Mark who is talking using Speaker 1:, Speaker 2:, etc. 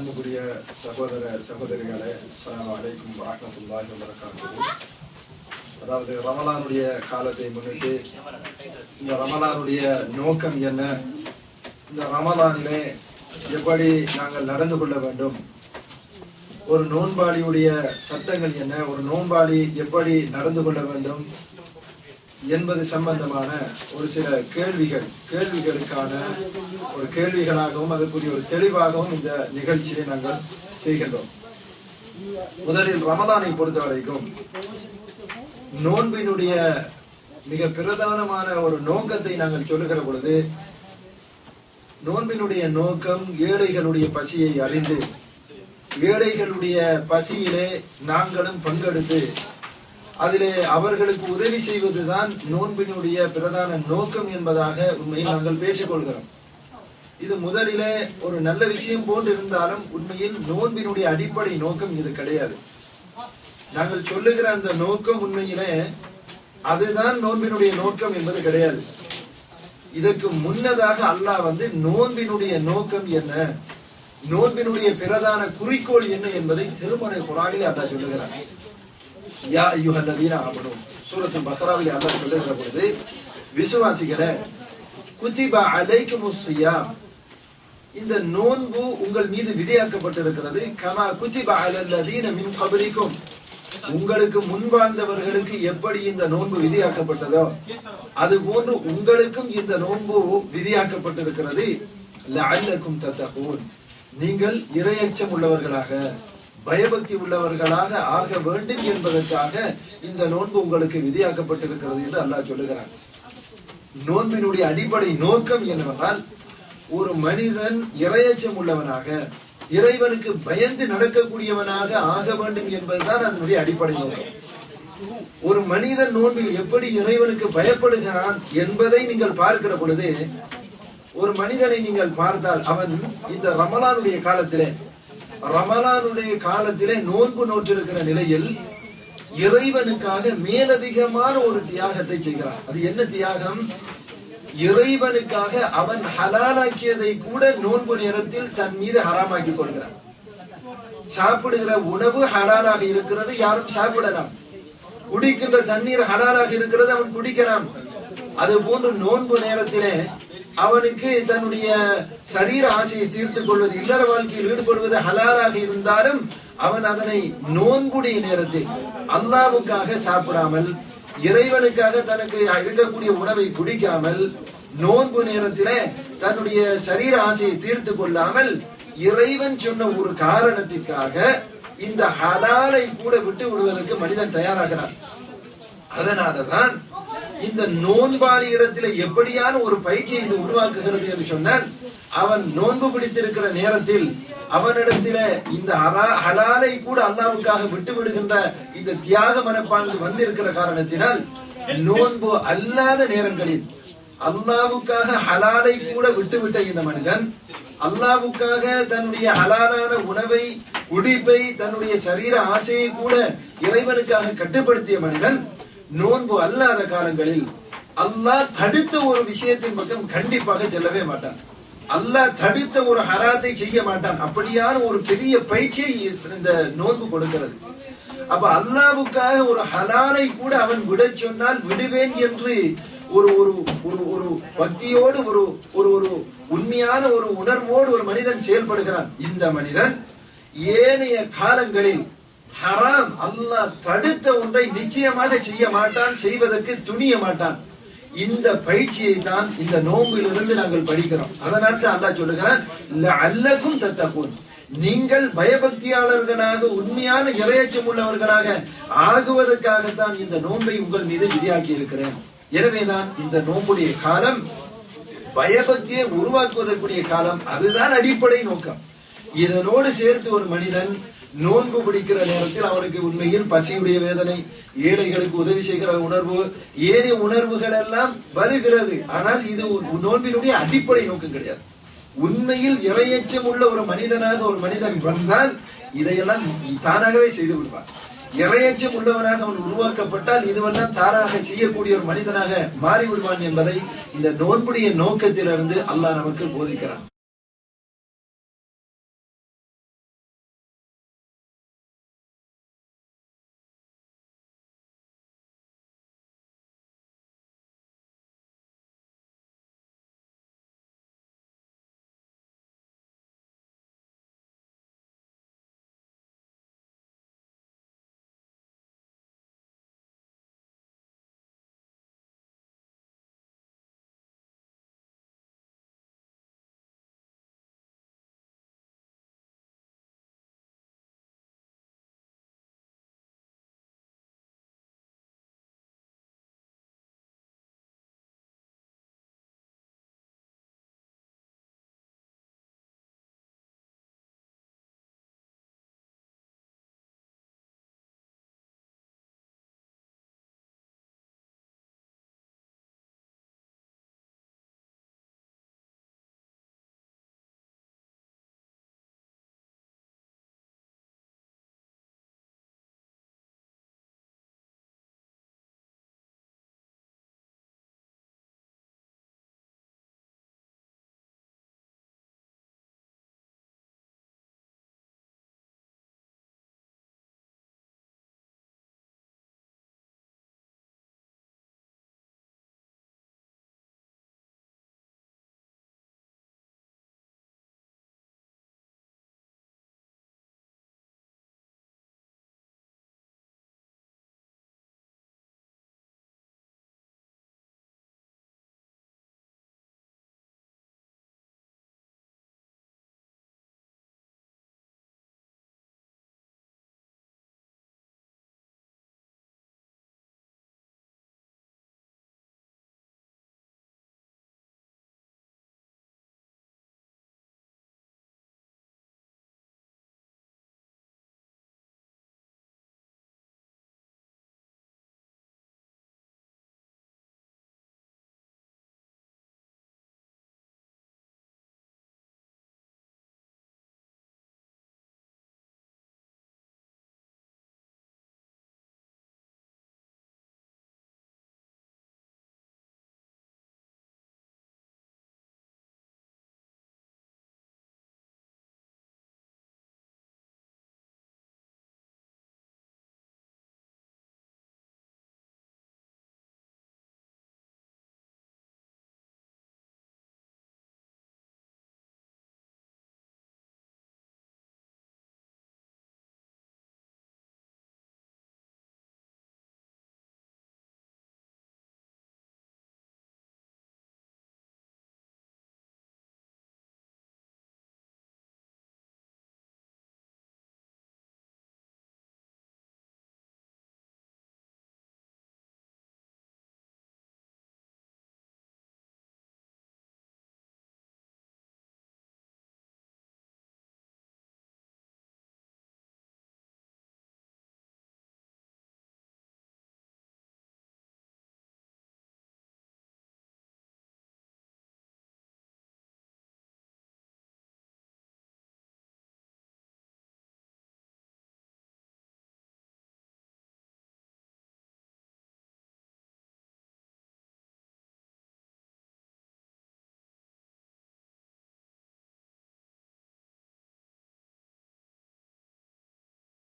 Speaker 1: அன்புக்குரிய சகோதர சகோதரிகளே, அஸ்ஸலாமு அலைக்கும் வரஹ்மத்துல்லாஹி வபரகாத்துஹு. அதாவது ரமலானுடைய காலத்தை முன்னிட்டு இந்த ரமலானுடைய நோக்கம் என்ன, இந்த ரமலானிலே எப்படி நாங்கள் நடந்து கொள்ள வேண்டும், ஒரு நோன்பாளியுடைய சட்டங்கள் என்ன, ஒரு நோன்பாளி எப்படி நடந்து கொள்ள வேண்டும் என்பது சம்பந்தமான ஒரு சில கேள்விகளுக்கான ஒரு கேள்விகளாகவும் அதற்குரிய ஒரு தெளிவாகவும் இந்த நிகழ்ச்சியை நாங்கள் செய்கின்றோம். முதலில் ரமலானை பொறுத்த வரைக்கும் நோன்பினுடைய மிக பிரதானமான ஒரு நோக்கத்தை நாங்கள் சொல்லுகிற பொழுது, நோன்பினுடைய நோக்கம் ஏழைகளுடைய பசியை அறிந்து ஏழைகளுடைய பசியிலே நாங்களும் பங்கெடுத்து அதிலே அவர்களுக்கு உதவி செய்வதுதான் நோன்பினுடைய பிரதான நோக்கம் என்பதாக உண்மையில் நாங்கள் பேசிக்கொள்கிறோம். இது முதலிலே ஒரு நல்ல விஷயம் போன்று இருந்தாலும் உண்மையில் நோன்பினுடைய அடிப்படை நோக்கம் இது கிடையாது. நாங்கள் சொல்லுகிற அந்த நோக்கம் உண்மையிலே அதுதான் நோன்பினுடைய நோக்கம் என்பது கிடையாது. இதற்கு முன்னதாக அல்லாஹ் நோன்பினுடைய நோக்கம் என்ன, நோன்பினுடைய பிரதான குறிக்கோள் என்ன என்பதை திருமறை குர்ஆனில் அல்லாஹ் சொல்லுகிறார். யா அய்யுஹல்லதீன ஆமனூ சூரத்துல் பக்ராவில் அல்லாஹ் சொல்லுகிற பொழுது, விசுவாசிகளே, குதிப அலைக்குமுஸ் ஸியாம், இந்த நோன்பு உங்கள் மீது விதியாக்கப்பட்டிருக்கிறது. கமா குதிப அலல்லதீன மின் கப்லிக்கும், உங்களுக்கு முன்வாழ்ந்தவர்களுக்கு எப்படி இந்த நோன்பு விதியாக்கப்பட்டதோ அது போன்று உங்களுக்கும் இந்த நோன்பு விதியாக்கப்பட்டிருக்கிறது. லஅல்லக்கும் தத்தகூன், நீங்கள் இறையச்சம் உள்ளவர்களாக பயபக்தி உள்ளவர்களாக ஆக வேண்டும் என்பதற்காக இந்த நோன்பு உங்களுக்கு விதியாக்கப்பட்டிருக்கிறது என்று அல்லாஹ் சொல்லுகிறார். நோன்பினுடைய அடிப்படை நோக்கம் என்னவென்றால், ஒரு மனிதன் இறையச்சம் உள்ளவனாக இறைவனுக்கு பயந்து நடக்கக்கூடியவனாக ஆக வேண்டும் என்பதுதான் அதனுடைய அடிப்படை நோக்கம். ஒரு மனிதன் நோன்பில் எப்படி இறைவனுக்கு பயப்படுகிறான் என்பதை நீங்கள் பார்க்கிற பொழுது, ஒரு மனிதனை நீங்கள் பார்த்தால் அவன் இந்த ரமலானுடைய காலத்திலே நோன்பு நோற்றிருக்கிற நிலையில் இறைவனுக்காக மேலதிகமான ஒரு தியாகத்தை செய்கிறான். அது என்ன தியாகம்? இறைவனுக்காக அவன் ஹலாலாக்கியதை கூட நோன்பு நேரத்தில் தன் மீது ஹராமாக்கி கொள்கிறான். சாப்பிடுகிற உணவு ஹலாலாக இருக்கிறது, யாரும் சாப்பிடலாம். குடிக்கின்ற தண்ணீர் ஹலாலாக இருக்கிறது, அவன் குடிக்கலாம். அது போன்று நோன்பு நேரத்திலே அவனுக்கு தன்னுடைய சரீர ஆசையை தீர்த்துக் கொள்வது, இல்லற வாழ்க்கையில் ஈடுபடுவது ஹலாலாக இருந்தாலும் அவன் அதனை நோன்புடைய நேரத்தில் அல்லாஹ்வுக்காக சாப்பிடாமல், இறைவனுக்காக தனக்கு இருக்கக்கூடிய உணவை குடிக்காமல், நோன்பு நேரத்திலே தன்னுடைய சரீர ஆசையை தீர்த்து கொள்ளாமல் இறைவன் சொன்ன ஒரு காரணத்திற்காக இந்த ஹலாலை கூட விட்டு விடுவதற்கு மனிதன் தயாராகிறான். அதனாலதான் இந்த நோன்பாளி இடத்துல எப்படியான ஒரு பயிற்சியை இது உருவாக்குகிறது என்று சொன்னால், அவன் நோன்பு பிடித்திருக்கிற நேரத்தில் அவனிடத்தில இந்த ஹலாலை கூட அல்லாஹ்வுக்காக விட்டு விடுகின்ற இந்த தியாக மனப்பான்மை வந்திருக்கிற காரணத்தினால், நோன்பு அல்லாத நேரங்களில் அல்லாஹ்வுக்காக ஹலாலை கூட விட்டுவிட்ட இந்த மனிதன், அல்லாஹ்வுக்காக தன்னுடைய ஹலாலான உணவை குடிப்பை தன்னுடைய சரீர ஆசையை கூட இறைவனுக்காக கட்டுப்படுத்திய மனிதன் நோன்பு அல்லாத காலங்களில் அல்லாஹ் தடுத்த ஒரு விஷயத்தின் பக்கம் கண்டிப்பாக செல்லவே மாட்டான். அல்லாஹ் தடுத்த ஒரு ஹராத்தை செய்ய மாட்டான். அப்படியான ஒரு பெரிய பயிற்சியை இந்த நோன்பு கொடுக்கிறது. அப்ப அல்லாஹ்வுக்காக ஒரு ஹலாலை கூட அவன் விட சொன்னால் விடுவேன் என்று ஒரு ஒரு ஒரு ஒரு பக்தியோடு ஒரு ஒரு ஒரு உண்மையான ஒரு உணர்வோடு ஒரு மனிதன் செயல்படுகிறான். இந்த மனிதன் ஏனைய காலங்களில் ஹராம் அல்லாஹ் தடுத்த ஒன்றை நிச்சயமாக செய்ய மாட்டான், செய்வதற்கு துணிய மாட்டான். இந்த பயிற்சியை தான் இந்த நோம்பிலிருந்து நாங்கள் படிக்கிறோம். அதனால தான் அல்லாஹ் சொல்லுகிறான், லஅல்லக்கும் தத்தகூன், நீங்கள் பயபக்தியாளர்களாக உண்மையான இறையச்சம் உள்ளவர்களாக ஆகுவதற்காகத்தான் இந்த நோன்பை உங்கள் மீது விதியாக்கி இருக்கிறேன். எனவேதான் இந்த நோம்புடைய காலம் பயபக்தியை உருவாக்குவதற்குரிய காலம். அதுதான் அடிப்படை நோக்கம். இதனோடு சேர்த்து ஒரு மனிதன் நோன்பு பிடிக்கிற நேரத்தில் அவனுக்கு உண்மையில் பசியுடைய வேதனை, ஏழைகளுக்கு உதவி செய்கிற உணர்வு, ஏனைய உணர்வுகள் எல்லாம் வருகிறது. ஆனால் இது நோன்பினுடைய அடிப்படை நோக்கம் கிடையாது. உண்மையில் இறையச்சம் உள்ள ஒரு மனிதனாக ஒரு மனிதன் வந்தால் இதையெல்லாம் தானாகவே செய்து விடுவான். இறையச்சம் உள்ளவனாக அவன் உருவாக்கப்பட்டால் இதுவெல்லாம் தாராக செய்யக்கூடிய ஒரு மனிதனாக மாறிவிடுவான் என்பதை இந்த நோன்புடைய நோக்கத்திலிருந்து அல்லாஹ் நமக்கு போதிக்கிறான்.